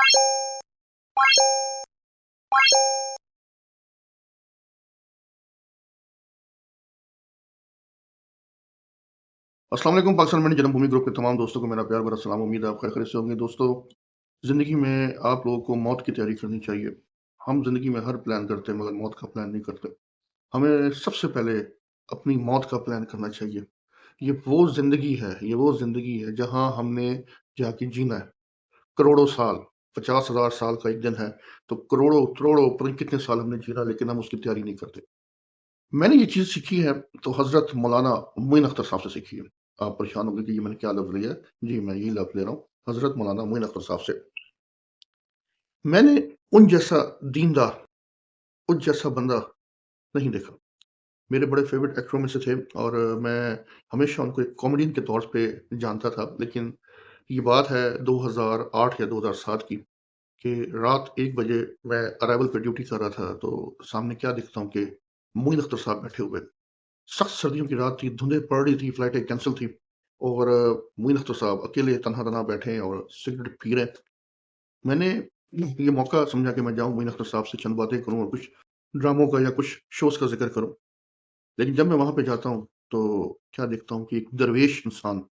अस्सलाम वालेकुम। पाकिस्तान में जन्मभूमि ग्रुप के तमाम दोस्तों को मेरा प्यार भरा सलाम। उम्मीद है आप खैर से होंगे। दोस्तों, ज़िंदगी में आप लोगों को मौत की तैयारी करनी चाहिए। हम ज़िंदगी में हर प्लान करते हैं मगर मौत का प्लान नहीं करते। हमें सबसे पहले अपनी मौत का प्लान करना चाहिए। ये वो ज़िंदगी है जहाँ हमने जाके जीना है। करोड़ों साल, 50,000 साल का एक दिन है, तो करोड़ों पता नहीं कितने साल हमने जीना, लेकिन हम उसकी तैयारी नहीं करते। मैंने ये चीज़ सीखी है तो हज़रत मौलाना मोइन अख्तर साहब से सीखी है। आप परेशान होंगे कि ये मैंने क्या लफ़्ज़ लिया है। जी, मैं यही लफ़्ज़ ले रहा हूँ, हज़रत मौलाना मोइन अख्तर साहब से। मैंने उन जैसा दीनदार, उन जैसा बंदा नहीं देखा। मेरे बड़े फ़ेवरेट एक्टरों में से थे और मैं हमेशा उनको एक कॉमेडियन के तौर पे जानता था। लेकिन ये बात है 2008 या 2007 की, कि रात 1 बजे मैं अराइवल पे ड्यूटी कर रहा था, तो सामने क्या देखता हूँ कि मोइन अख्तर साहब बैठे हुए। सख्त सर्दियों की रात थी, धुंधें पड़ रही थी, फ्लाइटें कैंसल थी और मोइन अख्तर साहब अकेले तन्हा-तन्हा बैठे हैं और सिगरेट पी रहे हैं। मैंने ये मौका समझा कि मैं जाऊँ मोइन अख्तर साहब से चंद बातें करूँ और कुछ ड्रामों का या कुछ शोज़ का ज़िक्र करूँ। लेकिन जब मैं वहाँ पे जाता हूँ, तो क्या देखता हूँ कि एक दरवेश इंसान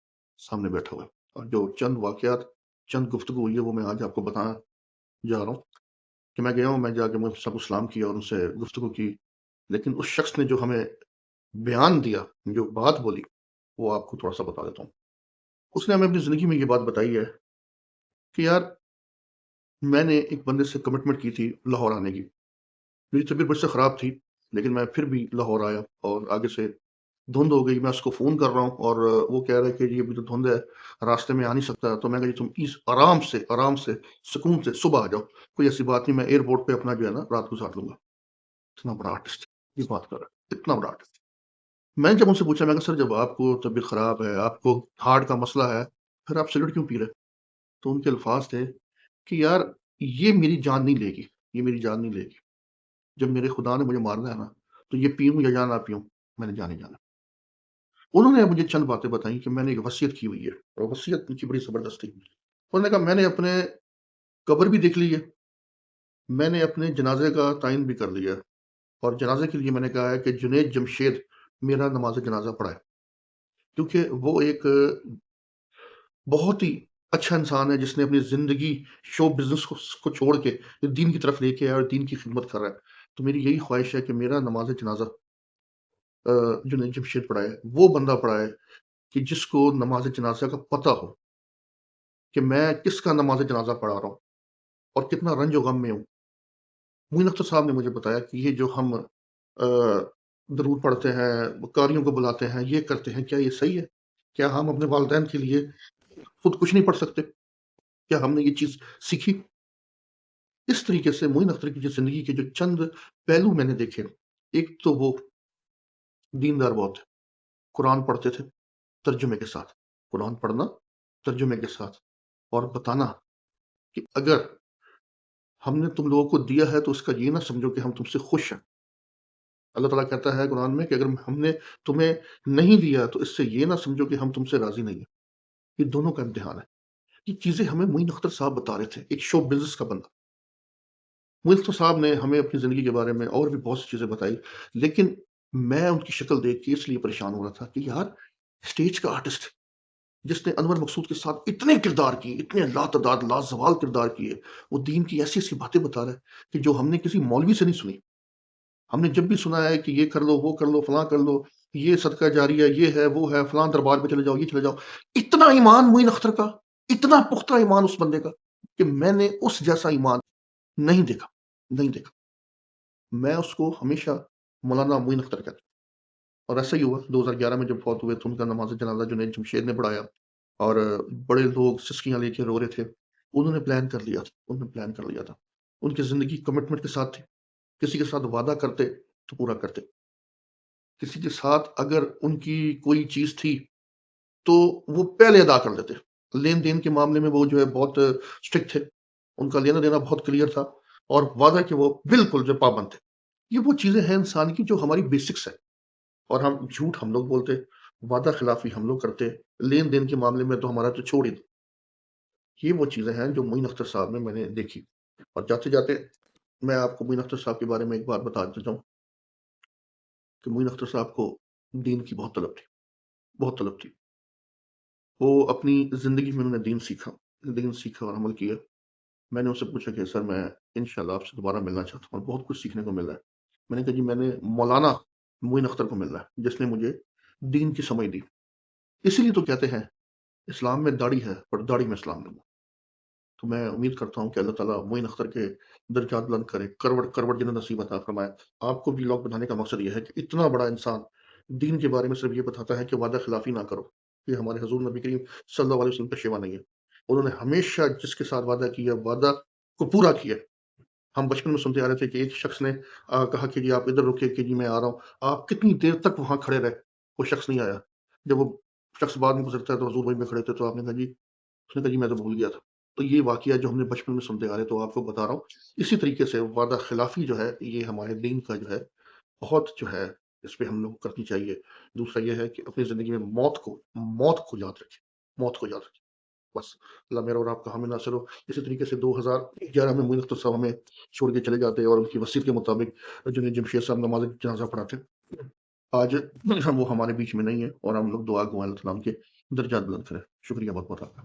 सामने बैठा हुआ है और जो चंद वाक़यात, चंद गुफ्तगू हुई है, वो मैं आज आपको बताने जा रहा हूँ कि मैं गया हूँ, मैं जाके मोइन साहब को सलाम किया और उनसे गुफ्तगू की। लेकिन उस शख्स ने जो हमें बयान दिया, जो बात बोली, वो आपको थोड़ा-सा बता देता हूँ। उसने हमें अपनी ज़िंदगी में ये बात बताई है कि यार, मैंने एक बंदे से कमिटमेंट की थी लाहौर आने की। मेरी तबीयत मुझसे ख़राब थी, लेकिन मैं फिर भी लाहौर आया और आगे से धुंध हो गई। मैं उसको फ़ोन कर रहा हूँ और वो कह रहा है कि जी अभी तो धुंध है, रास्ते में आ नहीं सकता। तो मैं कहा जी तुम आराम से, सुकून से सुबह आ जाओ। कोई ऐसी बात नहीं, मैं एयरपोर्ट पे अपना जो है ना रात गुज़ार लूँगा। इतना बड़ा आर्टिस्ट, ये बात कर रहा है, इतना बड़ा आर्टिस्ट। मैंने जब उनसे पूछा, मैं कहा सर जब आपको तबीयत ख़राब है, आपको हार्ट का मसला है, फिर आप सिगरेट क्यों पी रहे हैं? तो उनके अल्फ़ाज़ थे कि यार, ये मेरी जान नहीं लेगी, ये मेरी जान नहीं लेगी। जब मेरे खुदा ने मुझे मारना है ना, तो ये पीऊँ या ना पीऊँ, मैंने जान ही जाना है। उन्होंने मुझे चंद बातें बताई कि मैंने एक वसीयत की हुई है और वसीयत उनकी बड़ी ज़बरदस्त थी। उन्होंने कहा मैंने अपने कब्र भी देख ली है, मैंने अपने जनाज़े का तयन भी कर लिया है और जनाज़े के लिए मैंने कहा है कि जुनैद जमशेद मेरा नमाज़ जनाज़ा पढ़ाए। क्योंकि वो एक बहुत ही अच्छा इंसान है जिसने अपनी ज़िंदगी शो बिज़नेस को छोड़ के दीन की तरफ लेके आया और दीन की खिदमत कर रहा है। तो मेरी यही ख्वाहिश है कि मेरा नमाज़ जनाज़ा जुनैद जमशेद पढ़ाए, वो बंदा पढ़ाए कि जिसको नमाज़ जनाज़ा का पता हो कि मैं किसका नमाज़ जनाज़ा पढ़ा रहा हूँ और कितना रंज-ओ-गम में हूँ। मोइन अख्तर साहब ने मुझे बताया कि ये जो हम दरूद पढ़ते हैं, कारियों को बुलाते हैं, ये करते हैं, क्या ये सही है? क्या हम अपने वालिदैन के लिए खुद कुछ नहीं पढ़ सकते? क्या हमने ये चीज़ सीखी? इस तरीके से मोइन अख्तर की जो ज़िंदगी के जो चंद पहलू मैंने देखे, एक तो वो दीनदार बहुत थे, कुरान पढ़ते थे तर्जुमे के साथ, कुरान पढ़ना तर्जुमे के साथ और बताना कि अगर हमने तुम लोगों को दिया है तो उसका ये ना समझो कि हम तुमसे खुश हैं। अल्लाह ताला कहता है कुरान में कि अगर हमने तुम्हें नहीं दिया तो इससे ये ना समझो कि हम तुमसे राज़ी नहीं हैं। ये दोनों का इम्तिहान है। ये चीज़ें हमें मोइन अख्तर साहब बता रहे थे, एक शो बिज़नेस का बंदा। मोइन अख्तर साहब ने हमें अपनी ज़िंदगी के बारे में और भी बहुत सी चीज़ें बताई, लेकिन मैं उनकी शक्ल देख के इसलिए परेशान हो रहा था कि यार, स्टेज का आर्टिस्ट जिसने अनवर मकसूद के साथ इतने किरदार किए, इतने लातदाद लाजवाल किरदार किए, वो दीन की ऐसी-ऐसी बातें बता रहा है कि जो हमने किसी मौलवी से नहीं सुनी। हमने जब भी सुना है कि ये कर लो, वो कर लो, फलाँ कर लो, ये सदका जारिया, ये है, वो है, फलाँ दरबार पे चले जाओ, ये चले जाओ। इतना ईमान मोइन अख्तर का, इतना पुख्ता ईमान उस बंदे का कि मैंने उस जैसा ईमान नहीं देखा, नहीं देखा। मैं उसको हमेशा मौलाना मोइन अख्तर कहता हूँ और ऐसा ही हुआ 2011 में जब फौत हुए तो उनका नमाज़ जनाज़ा जुनैद जमशेद ने पढ़ाया और बड़े लोग सिसकियाँ लेके रो रहे थे। उन्होंने प्लान कर लिया था, उन्होंने प्लान कर लिया था। उनकी ज़िंदगी कमिटमेंट के साथ थी। किसी के साथ वादा करते तो पूरा करते। किसी के साथ अगर उनकी कोई चीज़ थी, तो वो पहले अदा कर देते। लेन-देन के मामले में वो जो है बहुत स्ट्रिक्ट थे। उनका लेना-देना बहुत क्लियर था और वादा के वो बिल्कुल जो पाबंद थे। ये वो चीज़ें हैं इंसान की जो हमारी बेसिक्स है और हम झूठ हम लोग बोलते, वादा खिलाफ़ी हम लोग करते, लेन-देन के मामले में तो हमारा तो छोड़ ही दो। یہ وہ چیزیں ہیں جو معین اختر صاحب میں نے دیکھی، اور جاتے جاتے میں آپ کو معین اختر صاحب کے بارے میں ایک بات بتا دیتا ہوں کہ معین اختر صاحب کو دین کی بہت طلب تھی، بہت طلب تھی۔ وہ اپنی زندگی میں انہوں نے دین سیکھا اور عمل کیا۔ میں نے ان سے پوچھا کہ سر میں انشاءاللہ آپ سے دوبارہ ملنا چاہتا ہوں اور بہت کچھ سیکھنے کو مل رہا ہے۔ میں نے کہا جی میں نے مولانا معین اختر کو ملنا ہے جس نے مجھے دین کی سمجھ دی۔ اسی لیے تو کہتے ہیں اسلام میں داڑھی ہے پر داڑھی میں اسلام نہیں۔ تو میں امید کرتا ہوں کہ اللہ تعالیٰ معین اختر کے درجات بلند کرے، کروڑ کروڑ جنت نصیب عطا فرمائے۔ آپ کو بھی ولاگ بنانے کا مقصد یہ ہے کہ اتنا بڑا انسان دین کے بارے میں صرف یہ بتاتا ہے کہ وعدہ خلافی نہ کرو۔ یہ ہمارے حضور نبی کریم صلی اللہ علیہ وسلم کا شیوا نہیں ہے۔ انہوں نے ہمیشہ جس کے ساتھ وعدہ کیا، وعدہ کو پورا کیا۔ ہم بچپن میں سنتے آ رہے تھے کہ ایک شخص نے کہا کہ جی آپ ادھر رکے کہ جی میں آ رہا ہوں۔ آپ کتنی دیر تک وہاں کھڑے رہے، وہ شخص نہیں آیا۔ جب وہ شخص بعد میں گزرتا ہے تو حضور وہیں پہ کھڑے تھے، تو آپ نے کہا جی، اس نے کہا جی میں تو بھول گیا تھا۔ تو یہ واقعہ جو ہم نے بچپن میں سنتے آ رہے تو آپ کو بتا رہا ہوں، اسی طریقے سے وعدہ خلافی جو ہے یہ ہمارے دین کا جو ہے بہت جو ہے اس پہ ہم لوگ کو کرنی چاہیے۔ دوسرا یہ ہے کہ اپنی زندگی میں موت کو یاد رکھیں، موت کو یاد رکھیں بس۔ اللہ میرا اور آپ کا حامی ناصر ہو۔ اسی طریقے سے 2011 میں معین اختر صاحب ہمیں چھوڑ کے چلے جاتے اور ان کی وصیت کے مطابق جنید جمشید صاحب نماز جنازہ پڑھاتے۔ آج وہ ہمارے بیچ میں نہیں ہے اور ہم لوگ دعا گو اللہ تعالیٰ ان کے درجات بلند کریں۔ شکریہ بہت بہت آپ کا۔